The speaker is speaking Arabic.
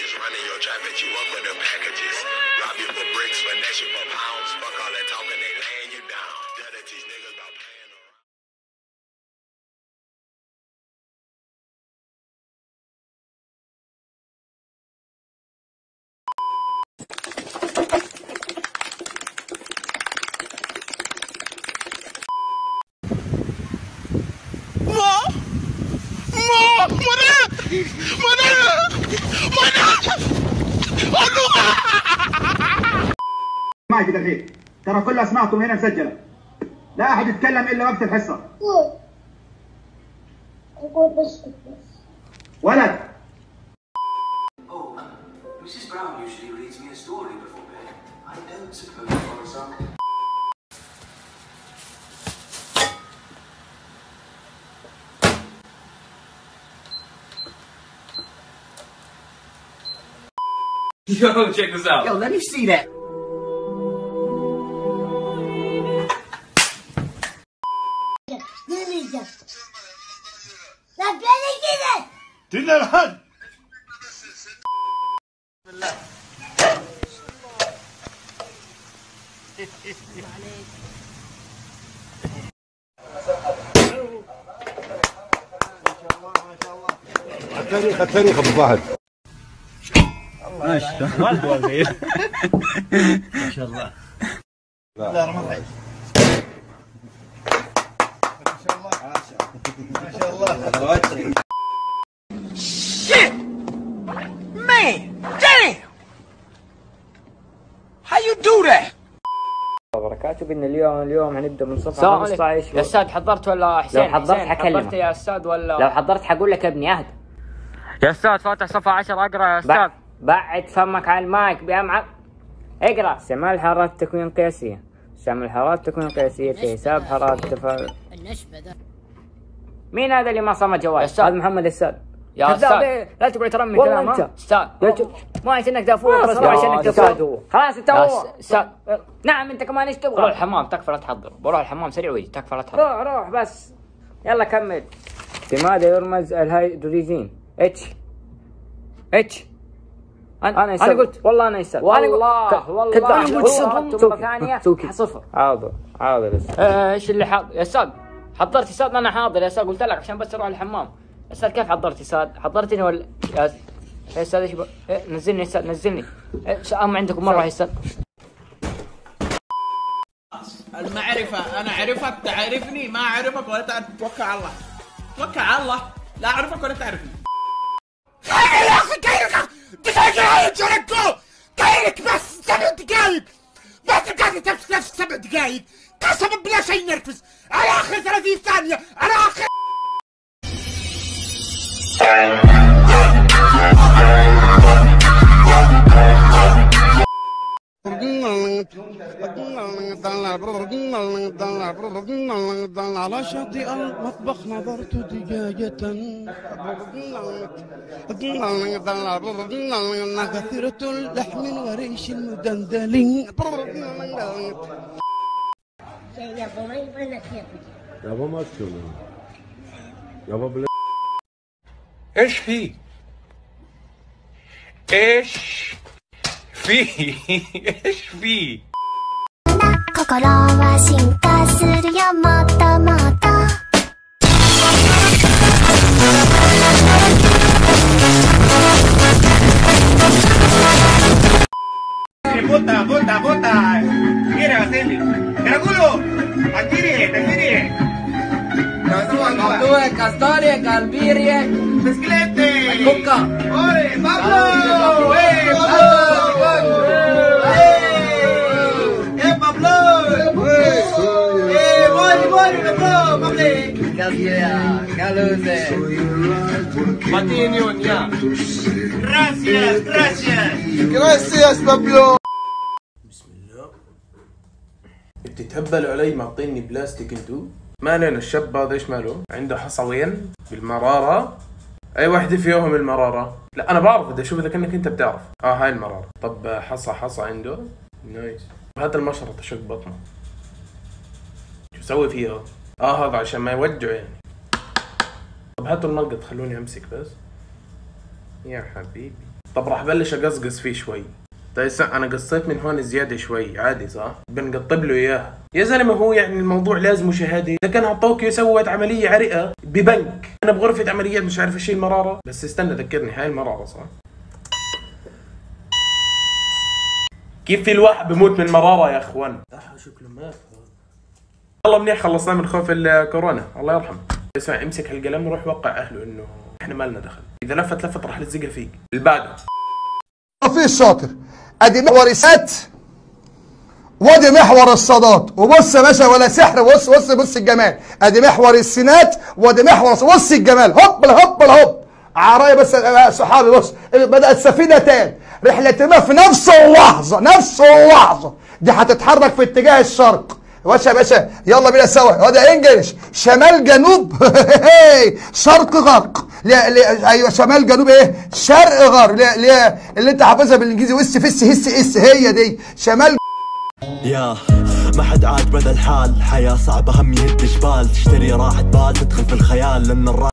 just running your trap at you up with them packages. Rob you for bricks, finesse you for pounds. Fuck all that talking, they laying you down. Tell that these niggas about playing around. معي كده الحين ترى كل اسماءكم هنا مسجله، لا احد يتكلم الا وقت الحصه. ولد. Mrs. Brown usually reads me a story before bed. I don't suppose for example. Yo, check this out. Yo, let me see that. Dinleyeceğim. Lan beni gidin. Dinle lan. التاريخ بواحد ما شاء الله ما شاء الله. لا الرحمن الرحيم. ما شاء الله. Shit! Man! Damn! How you do that? وبركاته. قلنا اليوم هنبدا من صفحه 15. يا استاذ حضرت ولا حسين؟ لو حضرت حكلمك. حضرت يا استاذ ولا لو حضرت حقول لك ابني اهدى. يا استاذ فاتح صفحه 10 اقرا يا استاذ. بعد فمك على المايك بأمعك. اقرا. استعمال حرارة التكوين القياسية. استعمال حرارة التكوين القياسية في حساب حرارة التفاعل. النشبة ده. مين هذا اللي ما صمت جوال؟ هذا محمد الساد. يا استاذ لا تقعد ترمي والله كلام. انت استاذ ما عشانك دافور بس عشانك دافور. خلاص انت هو. استاذ نعم انت كمان ايش تبغى؟ بروح الحمام تكفى لا تحضر. بروح الحمام سريع ويجي تكفى لا تحضر. روح بس. يلا كمل. لماذا يرمز الهيدروجين؟ اتش. انا قلت والله انا يسال. والله انا قلت ثم ثانيه صفر. حاضر ايش اللي حاضر يا استاذ؟ حضرت استاذ. انا حاضر يا استاذ قلت لك عشان بس اروح الحمام. استاذ كيف حضرت استاذ؟ حضرتني ولا يا استاذ ايش نزلني استاذ نزلني. ما عندكم مره يا استاذ. المعرفة أنا أعرفك تعرفني، ما أعرفك ولا توكل على الله. توكل على الله، لا أعرفك ولا تعرفني. يا أخي كيرك دقايق جركو كيرك بس 7 دقايق ما تقدر تمسك نفسك 7 دقايق قسما بلا شيء نرفز على آخر 30 ثانية على آخر. على شاطئ المطبخ نظرت دجاجة كثيرة اللحم وريش مدندل. يابا ما تشوفه يابا بلا. ايش في؟ ايش في؟ 心は進化するよもっともっと Bota. Mira, Vasily. Dragulo. Atire. Due castorie, calbirie, Mesclete. cucca. Ore, Pablo. Pablo. Muori, Pablo. Caluse. Matini ya. Gracias, Pablo. بسم الله. بتتهبلوا علي معطيني بلاستيك انتو؟ ما علينا. الشاب هذا ايش ماله؟ عنده حصوين بالمرارة. اي واحدة فيهم المرارة؟ لا انا بعرف، بدي اشوف اذا كأنك انت بتعرف. هاي المرارة. طب حصى عنده؟ نايس. هذا المشرط اشق بطنه. شو اسوي فيها؟ هذا عشان ما يوجعه يعني. طب هاتوا الملقط خلوني امسك بس. يا حبيبي. طب راح بلش اقصقص فيه شوي. طيب انا قصيت من هون زياده شوي، عادي صح؟ بنقطب له اياها يا زلمه. هو يعني الموضوع لازم شهاده؟ اذا كان طوكيو سوت عمليه عرقه ببنك، انا بغرفه عمليات مش عارف اشيل مراره. بس استنى ذكرني، هاي المراره صح؟ كيف في الواحد بموت من مراره يا اخوان؟ شكله مات. والله منيح خلصنا من خوف الكورونا، الله يرحمه. اسمع، امسك هالقلم وروح وقع اهله انه احنا ما لنا دخل. اذا لفت راح لتزقها فيك. الباقي في الشاطر. ادي محور السات وادي محور الصادات. وبص يا باشا ولا سحر. بص الجمال. ادي محور السينات وادي محور. بص الجمال. هوب هوب عرايا. بس صحابي بص، بدات سفينتان رحلتهما في نفس اللحظه دي هتتحرك في اتجاه الشرق. يا باشا يلا بينا سوا. هذا انجلش شمال جنوب شرق غرق. ايوه شمال جنوب ايه شرق غرب. اللي انت حافظها بالانجليزي وس فس هس اس، هي دي شمال. يا ما حد عاد بدل الحال، حياة صعبة هم يهد جبال، تشتري راحة بال تدخل في الخيال لان